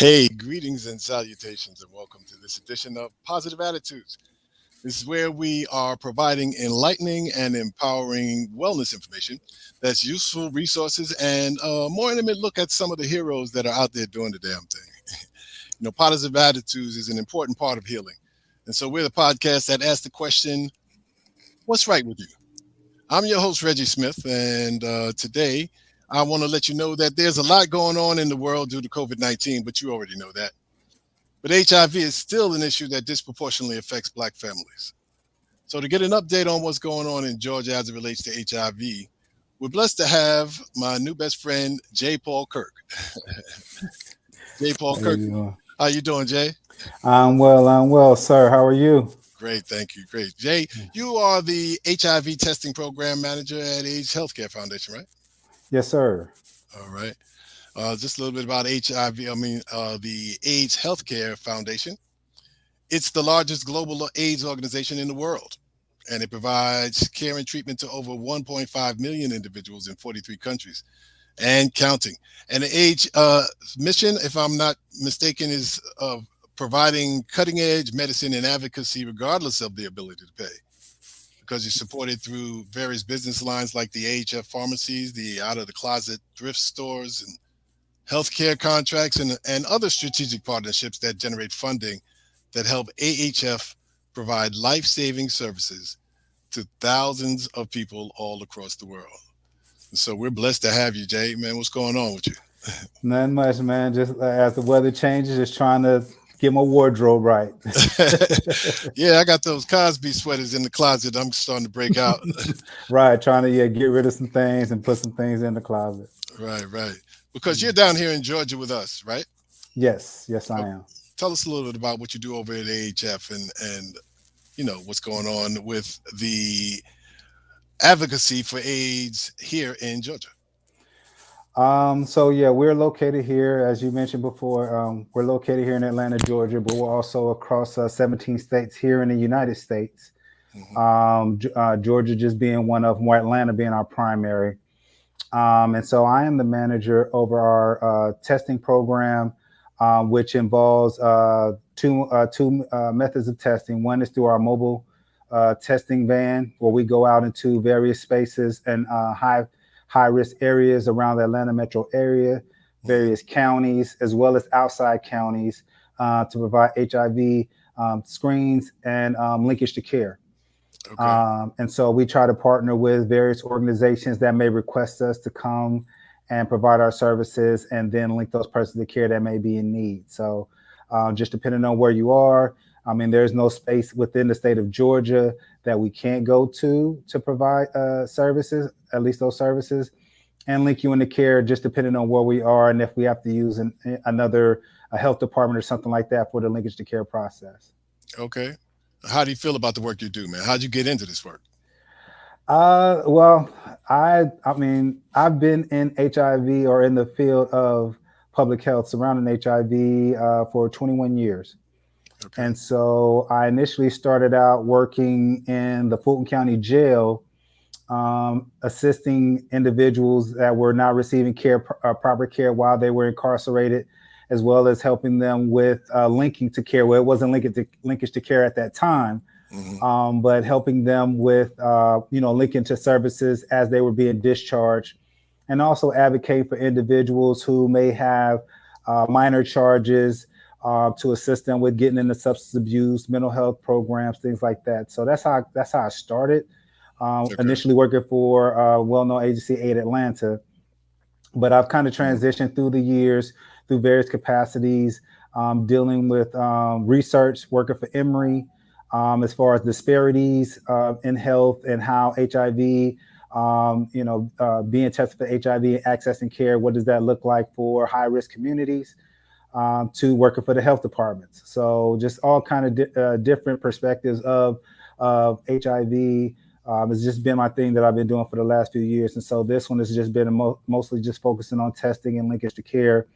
Hey, greetings and salutations, and welcome to this edition of Positive Attitudes. This is where we are providing enlightening and empowering wellness information that's useful resources and a more intimate look at some of the heroes that are out there doing the damn thing. Positive Attitudes is an important part of healing. And so we're the podcast that asks the question, what's right with you? I'm your host, Reggie Smith, and today I want to let you know that there's a lot going on in the world due to COVID-19, but you already know that. But HIV is still an issue that disproportionately affects Black families. So, to get an update on what's going on in Georgia as it relates to HIV, we're blessed to have my new best friend, J. Paul Kirk. J. Paul How Kirk, you doing? how you doing, Jay? I'm well, sir. How are you? Great, thank you. Great. Jay, you are the HIV testing program manager at AIDS Healthcare Foundation, right? Yes, sir. All right. Just a little bit about HIV. The AIDS Healthcare Foundation. It's the largest global AIDS organization in the world, and it provides care and treatment to over 1.5 million individuals in 43 countries and counting. And the AIDS mission, if I'm not mistaken, is providing cutting edge medicine and advocacy regardless of the ability to pay. Because you're supported through various business lines like the AHF pharmacies, the out of the closet thrift stores, and healthcare contracts, and other strategic partnerships that generate funding that help AHF provide life saving services to thousands of people all across the world. And so we're blessed to have you, Jay. Man, what's going on with you? Nothing much, man. Just as the weather changes, just trying to get my wardrobe right. Yeah, I got those Cosby sweaters in the closet. I'm starting to break out. Right, trying to get rid of some things and put some things in the closet. Right, right. Because you're down here in Georgia with us, right? Yes, yes, I Oh, am. tell us a little bit about what you do over at AHF and what's going on with the advocacy for AIDS here in Georgia. So yeah, we're located here, as you mentioned before. We're located here in Atlanta, Georgia, but we're also across 17 states here in the United States. Hmm. Georgia just being one of them, or Atlanta being our primary. And so I am the manager over our testing program, which involves two methods of testing. One is through our mobile testing van, where we go out into various spaces and high risk areas around the Atlanta metro area, Hmm. various counties, as well as outside counties, to provide HIV screens and linkage to care. Okay. And so we try to partner with various organizations that may request us to come and provide our services and then link those persons to care that may be in need. So just depending on where you are, I mean, there's no space within the state of Georgia that we can't go to provide services, at least those services, and link you into care just depending on where we are and if we have to use another a health department or something like that for the linkage to care process. Okay. How do you feel about the work you do, man? How'd you get into this work? Well, I mean, I've been in HIV or in the field of public health surrounding HIV for 21 years. Okay. And so I initially started out working in the Fulton County Jail, assisting individuals that were not receiving proper care while they were incarcerated, as well as helping them with linking to care. Well, it wasn't linkage to care at that time, Hmm. but helping them with linking to services as they were being discharged, and also advocate for individuals who may have minor charges, to assist them with getting into substance abuse, mental health programs, things like that. So that's how I started. Okay. Initially working for a well-known agency, Aid Atlanta, but I've kind of Mhm. transitioned through the years through various capacities, dealing with research, working for Emory, as far as disparities in health and how HIV, being tested for HIV and accessing care, what does that look like for high risk communities? To working for the health departments. So just all kind of different perspectives of HIV. It's just been my thing that I've been doing for the last few years. And so this one has just been mostly just focusing on testing and linkage to care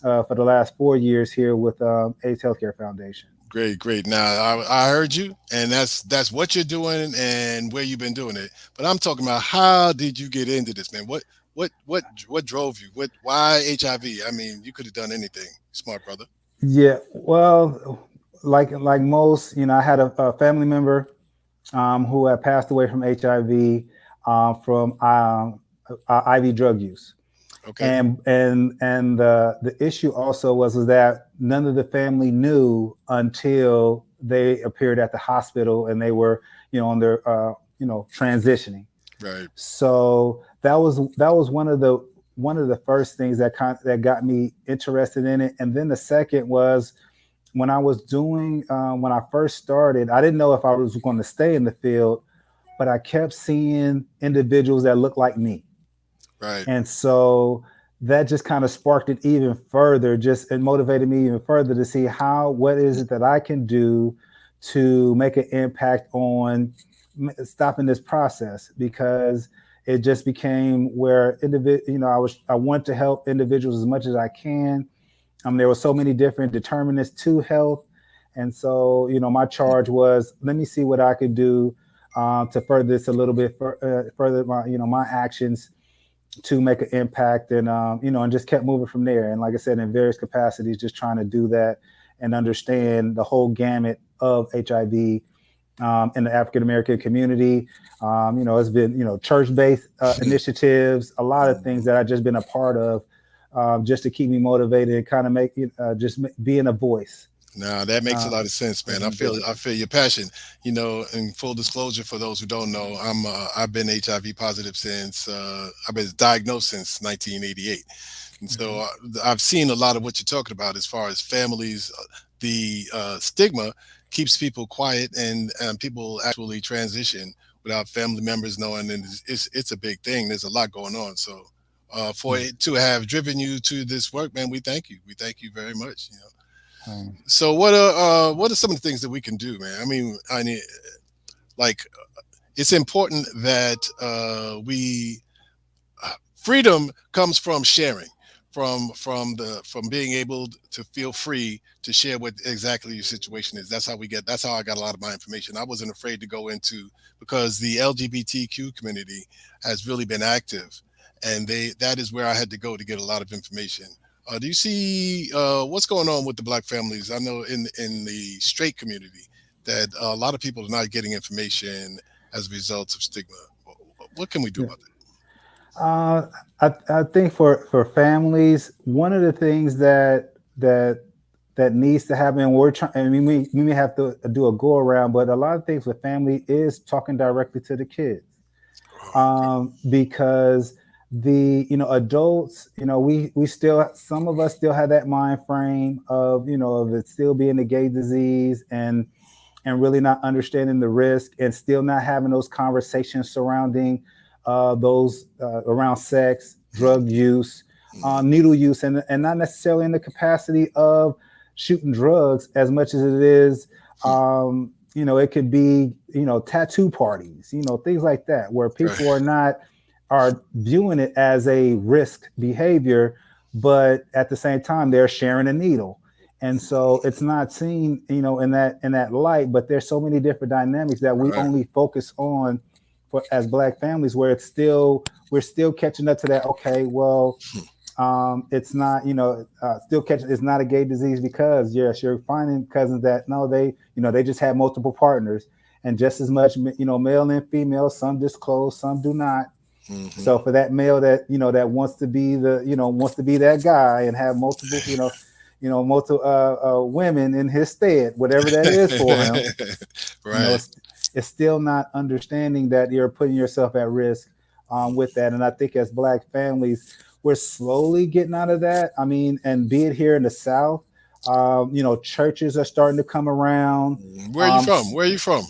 for the last 4 years here with AIDS Healthcare Foundation. Great, great. Now I heard you, and that's what you're doing and where you've been doing it. But I'm talking about how did you get into this, man? What drove you? Why HIV? I mean, you could have done anything, smart brother. Yeah, well, like most, I had a family member who had passed away from HIV from IV drug use, Okay. and the issue also was that none of the family knew until they appeared at the hospital and they were on their transitioning. Right. So that was one of the first things that got me interested in it. And then the second was when I first started, I didn't know if I was going to stay in the field, but I kept seeing individuals that looked like me. Right. And so that just kind of sparked it even further, just it motivated me even further to see what is it that I can do to make an impact on stopping this process, because it just became where I want to help individuals as much as I can. There were so many different determinants to health. And so, my charge was, let me see what I could do to further this a little bit, further my actions to make an impact, and just kept moving from there. And like I said, in various capacities, just trying to do that and understand the whole gamut of HIV in the African American community. It's been church-based initiatives, a lot of things that I've just been a part of, just to keep me motivated and kind of make being a voice. Now that makes a Uh, lot of sense, man. as an individual. I feel your passion. In full disclosure, for those who don't know, I've been HIV positive since I've been diagnosed since 1988, and so Mhm. I've seen a lot of what you're talking about as far as families. The stigma keeps people quiet, and people actually transition without family members knowing, and it's a big thing. There's a lot going on. So for Yeah. it to have driven you to this work, man, we thank you. We thank you very much. Um, So what are some of the things that we can do, man? I mean, like it's important that we freedom comes from sharing, from being able to feel free to share what exactly your situation is. That's how I got a lot of my information. I wasn't afraid to go into, because the LGBTQ community has really been active, and they that is where I had to go to get a lot of information. Do you see what's going on with the black families? I know in the straight community that a lot of people are not getting information as a result of stigma. What can we do yeah. about that? Uh, I think for families, one of the things that needs to happen, we're trying. I mean, we may have to do a go around, but a lot of things with family is talking directly to the kids, because the adults, we still, some of us still have that mind frame of it still being a gay disease, and really not understanding the risk, and still not having those conversations surrounding those around sex, drug use, Mhm. needle use, and not necessarily in the capacity of shooting drugs as much as it is. It could be tattoo parties, things like that, where Right. people are viewing it as a risk behavior, but at the same time they're sharing a needle. And so it's not seen in that light, but there's so many different dynamics that we Right. only focus on for as black families, where we're still catching up to that. Okay, well, it's not still catching, it's not a gay disease, because yes, you're finding cousins that no, they just have multiple partners, and just as much male and female, some disclose, some do not. Hmm. So for that male that wants to be wants to be that guy and have multiple multiple women in his stead, whatever that is for him, Right. it's still not understanding that you're putting yourself at risk with that. And I think as black families, we're slowly getting out of that. I mean, and be it here in the South, churches are starting to come around. Where are you Um, from? Where are you from?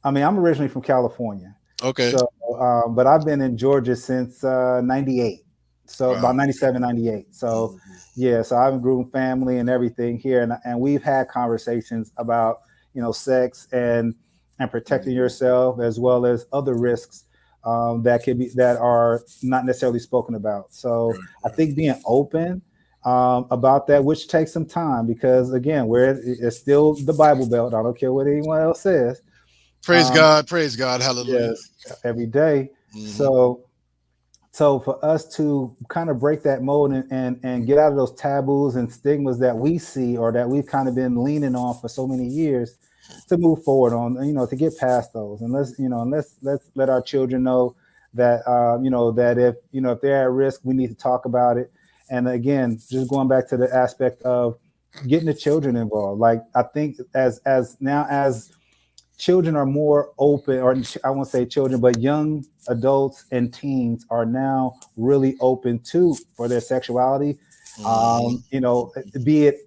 I mean, I'm originally from California, Okay. so but I've been in Georgia since '98, so Wow. about 97, 98. So Mhm. yeah, so I've grown family and everything here, and we've had conversations about sex and protecting yourself, as well as other risks that are not necessarily spoken about. So Right. I think being open about that, which takes some time, because again, it's still the Bible Belt. I don't care what anyone else says. Praise Um, God. Praise God. Hallelujah. yes, every day. Hmm. So So for us to kind of break that mold and get out of those taboos and stigmas that we see or that we've kind of been leaning on for so many years, to move forward on, to get past those, and let's let our children know that that if they're at risk, we need to talk about it. And again, just going back to the aspect of getting the children involved. Like I think as now as children are more open, or I won't say children, but young adults and teens are now really open to for their sexuality. Mhm. Be it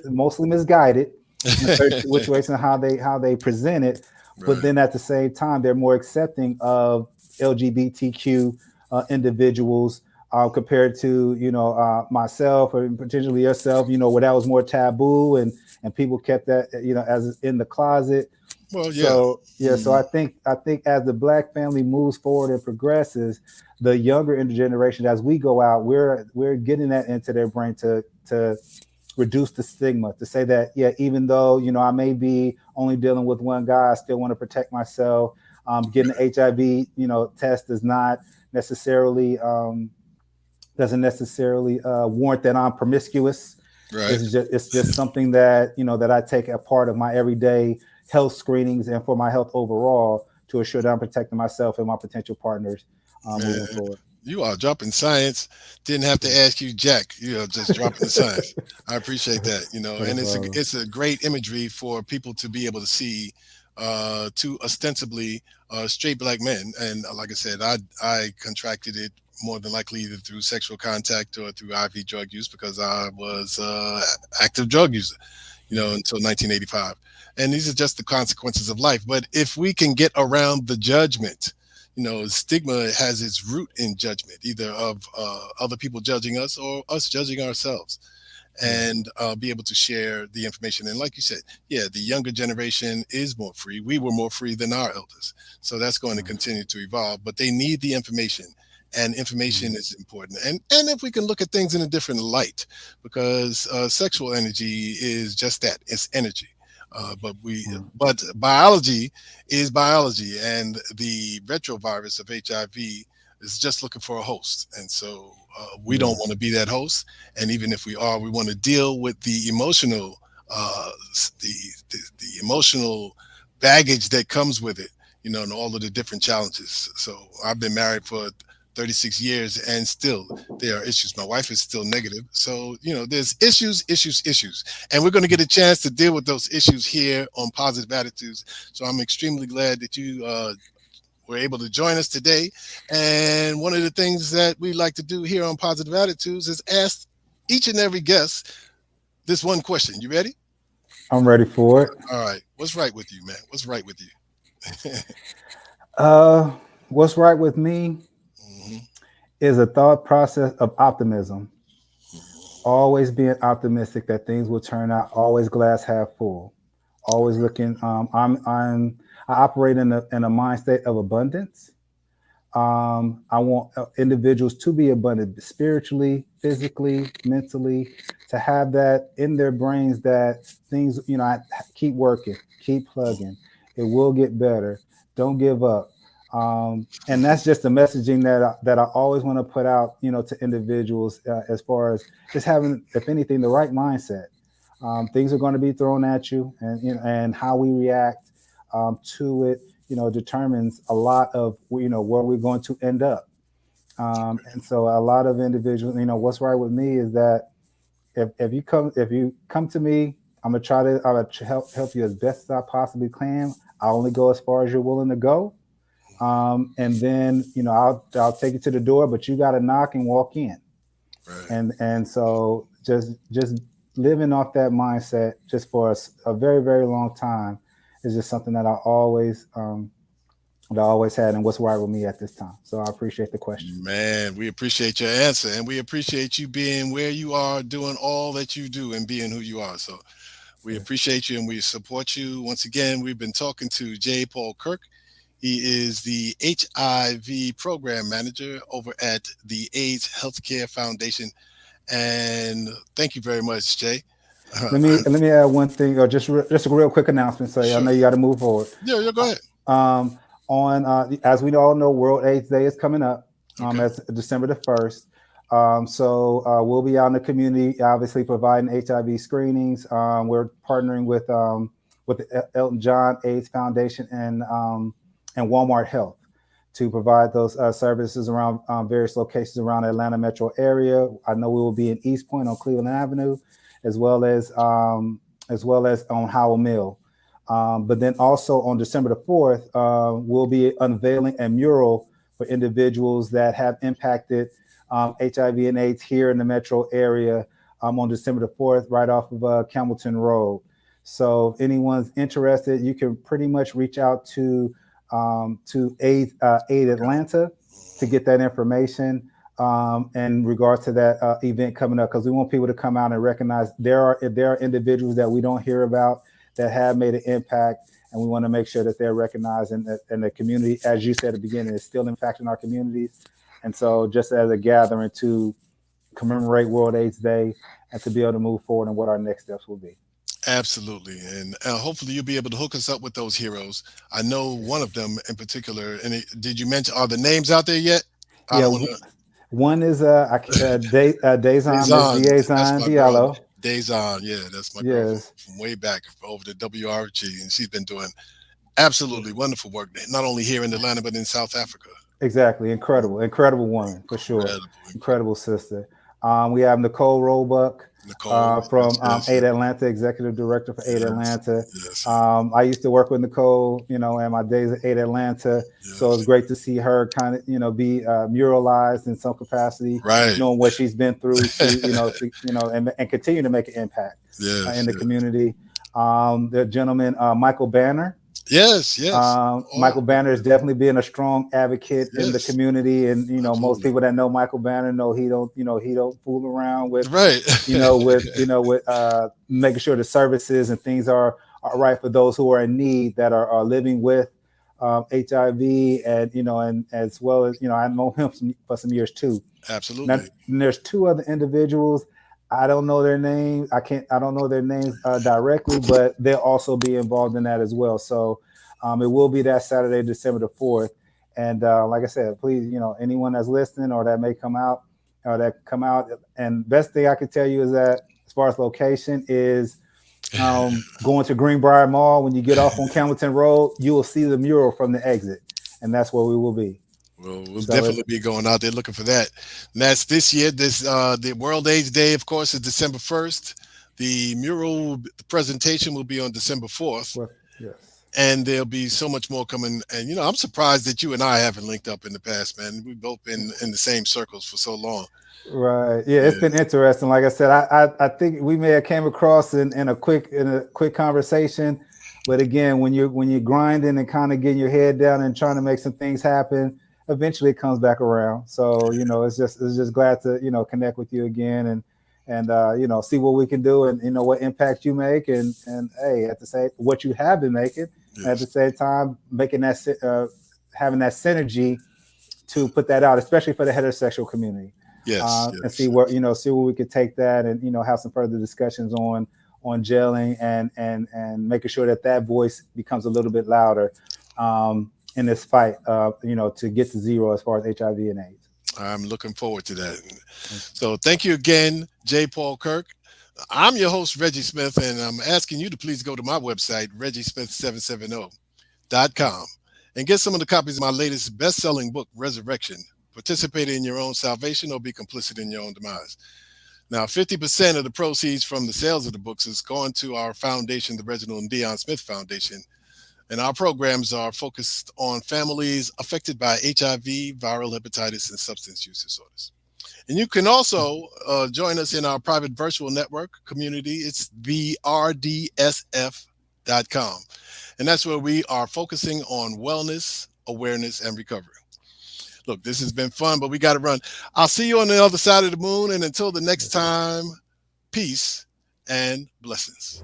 mostly misguided in certain situations how they present it, but Right. then at the same time they're more accepting of LGBTQ individuals compared to myself or potentially yourself, where that was more taboo and people kept that as in the closet. Well, yeah. So yeah, so Mhm. I think as the Black family moves forward and progresses, the younger generation, as we go out, we're getting that into their brain to reduce the stigma, to say that yeah, even though I may be only dealing with one guy, I still want to protect myself. Getting the HIV test does not necessarily doesn't necessarily warrant that I'm promiscuous. Right. It's just something that that I take a part of my everyday health screenings and for my health overall, to assure that I'm protecting myself and my potential partners moving Man, forward. you are dropping science. Didn't have to ask you Jack. You know, just dropping the science. I appreciate that. You know, Not a and problem. it's a great imagery for people to be able to see two ostensibly straight black men. And like I said, I contracted it more than likely either through sexual contact or through IV drug use because I was active drug user, you know, until 1985. And these are just the consequences of life. But if we can get around the judgment, you know, stigma has its root in judgment, either of other people judging us or us judging ourselves, Yeah. and be able to share the information. And like you said, yeah, the younger generation is more free. We were more free than our elders. So that's going to Yeah. continue to evolve, but they need the information. And information Mhm. is important. And if we can look at things in a different light, because sexual energy is just that, it's energy. Mhm. But biology is biology, and the retrovirus of HIV is just looking for a host. And so we don't Yeah. want to be that host, and even if we are, we want to deal with the emotional the emotional baggage that comes with it, you know, and all of the different challenges. So I've been married for 36 years, and still there are issues. My wife is still negative, so you know there's issues, and we're going to get a chance to deal with those issues here on Positive Attitudes. So I'm extremely glad that you were able to join us today. And one of the things that we like to do here on Positive Attitudes is ask each and every guest this one question. You ready? I'm ready for it. All right. What's right with you, man? What's right with you? Uh, what's right with me Hmm. is a thought process of optimism. Always being optimistic that things will turn out. Always glass half full. Always looking. I operate in a mind state of abundance. I want individuals to be abundant spiritually, physically, mentally, to have that in their brains that things, I keep working, keep plugging. It will get better. Don't give up. And that's just the messaging that I always want to put out, to individuals as far as just having, if anything, the right mindset. Things are going to be thrown at you, and and how we react to it determines a lot of where we're going to end up. And so a lot of individuals, what's right with me is that if you come to me, I'm gonna help you as best as I possibly can. I only go as far as you're willing to go, and then I'll take you to the door, but you got to knock and walk in. Right. And so just living off that mindset just for a very very long time is just something that I always had, and what's right with me at this time. So I appreciate the question. Man, we appreciate your answer, and we appreciate you being where you are, doing all that you do, and being who you are. So we Yeah. appreciate you and we support you. Once again, we've been talking to J. Paul Kirk. He is the HIV program manager over at the AIDS Healthcare Foundation. And thank you very much, Jay. Let me add one thing, or just a real quick announcement. So I Sure. know you got to move forward. Yeah, yeah, go ahead. Um, on as we all know, World AIDS Day is coming up. Okay. That's December the 1st. We'll be out in the community, obviously providing HIV screenings. We're partnering with the Elton John AIDS Foundation and Walmart Health to provide those services around various locations around the Atlanta metro area. I know we will be in East Point on Cleveland Avenue, as well as on Howell Mill. But then also on December the 4th, we'll be unveiling a mural for individuals that have impacted HIV and AIDS here in the metro area on December the 4th, right off of Campbellton Road. So if anyone's interested, you can pretty much reach out to Aid Atlanta to get that information in regards to that event coming up, because we want people to come out and recognize if there are individuals that we don't hear about that have made an impact, and we want to make sure that they're recognized in the community. As you said at the beginning, it's still impacting our communities. And so just as a gathering to commemorate World AIDS Day and to be able to move forward and what our next steps will be. Absolutely. And hopefully you'll be able to hook us up with those heroes. I know one of them in particular. And did you mention, are the names out there yet? I Yeah, don't want one is Days Dazon, on. That's Diazon my girl. Diallo. Days on. Yeah, that's my girl Yes, from way back over the WRG. And she's been doing absolutely wonderful work, not only here in Atlanta, but in South Africa. exactly. Incredible woman for sure. Incredible, Incredible incredible. sister. We have Nicole Roebuck Nicole. Yes, from yes, Aid Atlanta, executive director for Aid yes, Atlanta. yes, I used to work with Nicole, in my days at Aid Atlanta. So it's yes. great to see her kind of, be muralized in some capacity, Right. knowing what she's been through and continue to make an impact in Yes, the yes. community. The gentleman, Michael Banner. Yes, yes. Oh, Michael Banner is definitely being a strong advocate in the yes, community, and most absolutely. people that know Michael Banner know he don't fool around with Right. making sure the services and things are right for those who are in need that are living with HIV, and as well as I know him for some years too. Now, Absolutely. there's two other individuals. I don't know their names. I don't know their names directly, but they'll also be involved in that as well. So it will be that Saturday, December the 4th. And like I said, please, anyone that's listening or that may come out or that come out. And best thing I can tell you is that as far as location is going to Greenbrier Mall. When you get off on Campbellton Road, you will see the mural from the exit. And that's where we will be. Well, we'll So it's definitely be going out there looking for that. And that's this year. This the World AIDS Day, of course, is December 1st. The mural presentation will be on December 4th, well, yes. and there'll be so much more coming. And I'm surprised that you and I haven't linked up in the past, man. We've both been in the same circles for so long. Right. Yeah, it's Yeah, been interesting. Like I said, I think we may have came across in a quick conversation, but again, when you're grinding and kind of getting your head down and trying to make some things happen, eventually it comes back around. So it's just glad to connect with you again and see what we can do and what impact you make and hey, at the same what you have been making, and at the yes, same time making having that synergy to put that out, especially for the heterosexual community, yes, and yes. see where we could take that, and have some further discussions on gelling and making sure that voice becomes a little bit louder in this fight, to get to zero as far as HIV and AIDS. I'm looking forward to that. So thank you again, J. Paul Kirk. I'm your host, Reggie Smith, and I'm asking you to please go to my website, reggiesmith770.com, and get some of the copies of my latest best-selling book, Resurrection. Participate in your own salvation or be complicit in your own demise. Now, 50% of the proceeds from the sales of the books is going to our foundation, the Reginald and Dion Smith Foundation. And our programs are focused on families affected by HIV, viral hepatitis, and substance use disorders. And you can also join us in our private virtual network community. It's therdsf.com. And that's where we are focusing on wellness, awareness, and recovery. Look, this has been fun, but we got to run. I'll see you on the other side of the moon. And until the next Yes, sir. time, peace and blessings.